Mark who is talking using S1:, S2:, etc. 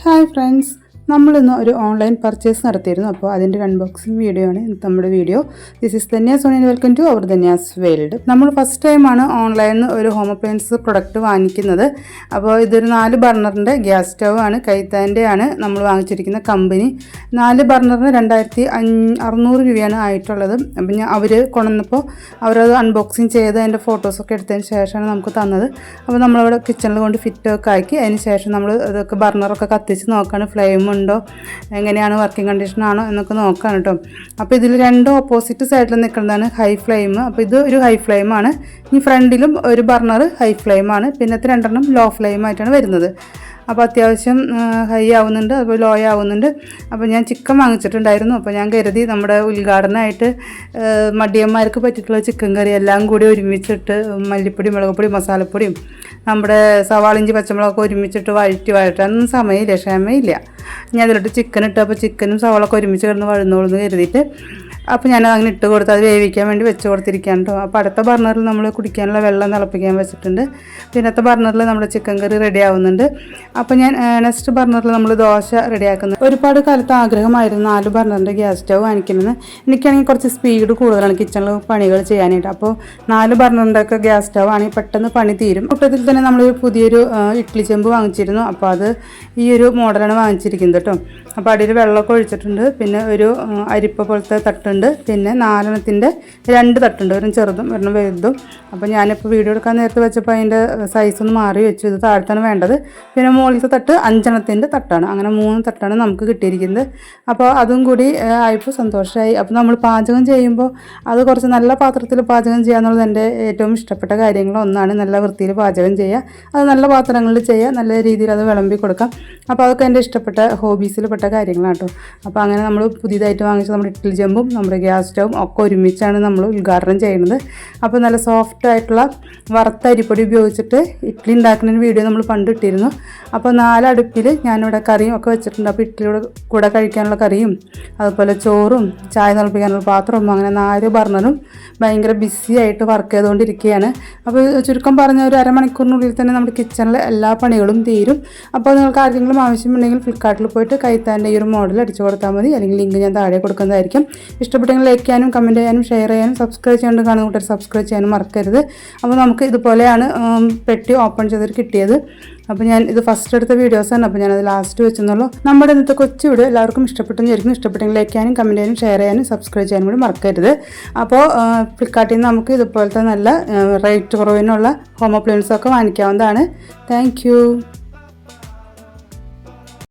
S1: Hi friends, നമ്മളിന്ന് ഒരു online purchase നടത്തിയിരുന്നു. അപ്പോൾ അതിൻ്റെ ഒരു അൺബോക്സിങ് വീഡിയോ ആണ് നമ്മുടെ video. This is Dhanya's own welcome to our Dhanya's world. നമ്മൾ ഫസ്റ്റ് ടൈമാണ് ഓൺലൈനിൽ നിന്ന് ഒരു ഹോം അപ്ലയൻസ് പ്രൊഡക്റ്റ് വാങ്ങിക്കുന്നത്. അപ്പോൾ ഇതൊരു 4 ബർണറിൻ്റെ ഗ്യാസ് സ്റ്റവ് ആണ്. കൈത്താൻ്റെ ആണ് നമ്മൾ വാങ്ങിച്ചിരിക്കുന്ന കമ്പനി. 4 ബർണറിന് 2600 രൂപയാണ് ആയിട്ടുള്ളത്. അപ്പം അവർ കൊണ്ടുവന്നപ്പോൾ അവരത് അൺബോക്സിങ് ചെയ്ത് അതിൻ്റെ ഫോട്ടോസൊക്കെ എടുത്തതിന് ശേഷമാണ് നമുക്ക് തന്നത്. അപ്പോൾ നമ്മളവിടെ കിച്ചണിൽ കൊണ്ട് ഫിറ്റൊക്കെ ആക്കി അതിന് ശേഷം നമ്മൾ അതൊക്കെ ബർണറൊക്കെ കത്തിച്ച് നോക്കുകയാണ്, ഫ്ലെയിം ഉണ്ടോ, എങ്ങനെയാണ് വർക്കിംഗ് കണ്ടീഷൻ ആണോ എന്നൊക്കെ നോക്കാം കേട്ടോ. അപ്പോൾ ഇതിൽ 2 ഓപ്പോസിറ്റ് സൈഡിൽ നിൽക്കുന്നതാണ് ഹൈ ഫ്ലെയിം. അപ്പോൾ ഇത് ഒരു ഹൈ ഫ്ലെയിമാണ്. ഈ ഫ്രണ്ടിലും ഒരു ബർണർ ഹൈ ഫ്ലെയിമാണ്, പിന്നത്തെ 2 ലോ ഫ്ലെയിം ആയിട്ടാണ് വരുന്നത്. അപ്പോൾ അത്യാവശ്യം ഹൈ ആവുന്നുണ്ട്, അപ്പോൾ ലോ ആവുന്നുണ്ട്. അപ്പോൾ ഞാൻ ചിക്കൻ വാങ്ങിച്ചിട്ടുണ്ടായിരുന്നു. അപ്പോൾ ഞാൻ കരുതി നമ്മുടെ ഉദ്ഘാടനമായിട്ട് മടിയന്മാർക്ക് പറ്റിയിട്ടുള്ള ചിക്കൻ കറി എല്ലാം കൂടി ഒരുമിച്ചിട്ട് മല്ലിപ്പൊടി, മുളകുപൊടി, മസാലപ്പൊടിയും നമ്മുടെ സവാളിഞ്ചി പച്ചമുളകൊക്കെ ഒരുമിച്ചിട്ട് വഴറ്റാനൊന്നും സമയമില്ല, ക്ഷമയില്ല. ഞാൻ അതിലിട്ട് ചിക്കൻ ഇട്ട്, അപ്പോൾ ചിക്കനും സവാളൊക്കെ ഒരുമിച്ച് കിടന്ന് വഴുന്നോളൂ എന്ന് കരുതിയിട്ട് അപ്പോൾ ഞാൻ അങ്ങനെ ഇട്ട് കൊടുത്ത് അത് വേവിക്കാൻ വേണ്ടി വെച്ച് കൊടുത്തിരിക്കാൻ കേട്ടോ. അപ്പോൾ അടുത്ത ബർണറിൽ നമ്മൾ കുടിക്കാനുള്ള വെള്ളം തിളപ്പിക്കാൻ വെച്ചിട്ടുണ്ട്. പിന്നത്തെ ബർണറിൽ നമ്മുടെ ചിക്കൻ കറി റെഡി ആവുന്നുണ്ട്. അപ്പോൾ ഞാൻ നെക്സ്റ്റ് ബർണറിൽ നമ്മൾ ദോശ റെഡിയാക്കുന്നത്. ഒരുപാട് കാലത്ത് ആഗ്രഹമായിരുന്നു 4 ബർണറിൻ്റെ ഗ്യാസ് സ്റ്റവ് വാങ്ങിക്കുന്നത്. എനിക്കാണെങ്കിൽ കുറച്ച് സ്പീഡ് കൂടുതലാണ് കിച്ചണിൽ പണികൾ ചെയ്യാനായിട്ട്. അപ്പോൾ 4 ബർണറിൻ്റെ ഒക്കെ ഗ്യാസ് സ്റ്റവ് ആണെങ്കിൽ പെട്ടെന്ന് പണി തീരും. കൂട്ടത്തിൽ തന്നെ നമ്മൾ പുതിയൊരു ഇഡ്ഡലി ചെമ്പ് വാങ്ങിച്ചിരുന്നു. അപ്പോൾ അത് ഈ ഒരു മോഡലാണ് വാങ്ങിച്ചിരിക്കുന്നത് കേട്ടോ. അപ്പോൾ അടിയിൽ വെള്ളമൊക്കെ ഒഴിച്ചിട്ടുണ്ട്. പിന്നെ ഒരു അരിപ്പ പോലത്തെ തട്ടുണ്ട്. പിന്നെ 4 2 തട്ടുണ്ട്, ഒരു ചെറുതും ഒരെണ്ണം വലുതും. അപ്പോൾ ഞാനിപ്പോൾ വീഡിയോ എടുക്കാൻ നേരത്തെ വെച്ചപ്പോൾ അതിൻ്റെ സൈസ് ഒന്ന് മാറി വെച്ചു. ഇത് താഴത്താണ് വേണ്ടത്. പിന്നെ മുകളിലത്തെ തട്ട് 5 തട്ടാണ്. അങ്ങനെ 3 തട്ടാണ് നമുക്ക് കിട്ടിയിരിക്കുന്നത്. അപ്പോൾ അതും കൂടി ആയപ്പോൾ സന്തോഷമായി. അപ്പോൾ നമ്മൾ പാചകം ചെയ്യുമ്പോൾ അത് കുറച്ച് നല്ല പാത്രത്തിൽ പാചകം ചെയ്യുക എന്നുള്ളത് എൻ്റെ ഏറ്റവും ഇഷ്ടപ്പെട്ട കാര്യങ്ങളൊന്നാണ്. നല്ല വൃത്തിയിൽ പാചകം ചെയ്യുക, അത് നല്ല പാത്രങ്ങളിൽ ചെയ്യുക, നല്ല രീതിയിൽ അത് വിളമ്പി കൊടുക്കാം. അപ്പോൾ അതൊക്കെ എൻ്റെ ഇഷ്ടപ്പെട്ട ഹോബീസിൽ പെട്ട കാര്യങ്ങളാണ് കേട്ടോ. അപ്പോൾ അങ്ങനെ നമ്മൾ പുതിയതായിട്ട് വാങ്ങിച്ച നമ്മുടെ ഇഡ്ഡലി ചെമ്പും നമ്മുടെ ഗ്യാസ് സ്റ്റവും ഒക്കെ ഒരുമിച്ചാണ് നമ്മൾ ഉദ്ഘാടനം ചെയ്യുന്നത്. അപ്പോൾ നല്ല സോഫ്റ്റ് ആയിട്ടുള്ള വറുത്ത അരിപ്പൊടി ഉപയോഗിച്ചിട്ട് ഇഡ്ഡലി ഉണ്ടാക്കുന്ന വീഡിയോ നമ്മൾ പണ്ട് ഇട്ടിരുന്നു. അപ്പോൾ 4 അടുപ്പിൽ ഞാനിവിടെ കറിയും ഒക്കെ വെച്ചിട്ടുണ്ട്. അപ്പോൾ ഇഡ്ഡലിയുടെ കൂടെ കഴിക്കാനുള്ള കറിയും അതുപോലെ ചോറും ചായ തിളപ്പിക്കാനുള്ള പാത്രവും അങ്ങനെ 4 ബർണറും ഭയങ്കര ബിസി ആയിട്ട് വർക്ക് ചെയ്തുകൊണ്ടിരിക്കുകയാണ്. അപ്പോൾ ചുരുക്കം പറഞ്ഞ ഒരു അരമണിക്കൂറിനുള്ളിൽ തന്നെ നമ്മുടെ കിച്ചണിലെ എല്ലാ പണികളും തീരും. അപ്പോൾ നിങ്ങൾക്ക് ആർക്കെങ്കിലും ആവശ്യമുണ്ടെങ്കിൽ ഫ്ലിപ്കാർട്ടിൽ പോയിട്ട് കൈത്താൻ്റെ ഈ ഒരു മോഡൽ അടിച്ചു കൊടുത്താൽ മതി. അല്ലെങ്കിൽ ലിങ്ക് ഞാൻ താഴെ കൊടുക്കുന്നതായിരിക്കും. ഇഷ്ടപ്പെട്ടെങ്കിൽ ലൈക്ക് ചെയ്യാനും കമൻറ്റ് ചെയ്യാനും ഷെയർ ചെയ്യാനും സബ്സ്ക്രൈബ് ചെയ്യാണ്ട് കാണുന്ന കൂട്ടർ സബ്സ്ക്രൈബ് ചെയ്യാനും മറക്കരുത്. അപ്പോൾ നമുക്ക് ഇതുപോലെയാണ് പെട്ടി ഓപ്പൺ ചെയ്തിട്ട് കിട്ടിയത്. അപ്പോൾ ഞാൻ ഇത് ഫസ്റ്റ് എടുത്ത വീഡിയോസാണ്. അപ്പോൾ ഞാനത് ലാസ്റ്റ് വെച്ചെന്നുള്ളൂ. നമ്മുടെ ഇന്നത്തെ കൊച്ചു വീഡിയോ എല്ലാവർക്കും ഇഷ്ടപ്പെട്ടെന്ന് വിചാരിക്കുന്നു. ഇഷ്ടപ്പെട്ടെങ്കിൽ ലൈക്ക് ചെയ്യാനും കമൻറ്റ് ചെയ്യാനും ഷെയർ ചെയ്യാനും സബ്സ്ക്രൈബ് ചെയ്യാനും കൂടി മറക്കരുത്. അപ്പോൾ ഫ്ലിപ്കാർട്ടിൽ നിന്ന് നമുക്ക് ഇതുപോലത്തെ നല്ല റേറ്റ് കുറവിനുള്ള ഹോം അപ്ലയൻസൊക്കെ വാങ്ങിക്കാവുന്നതാണ്. Thank U.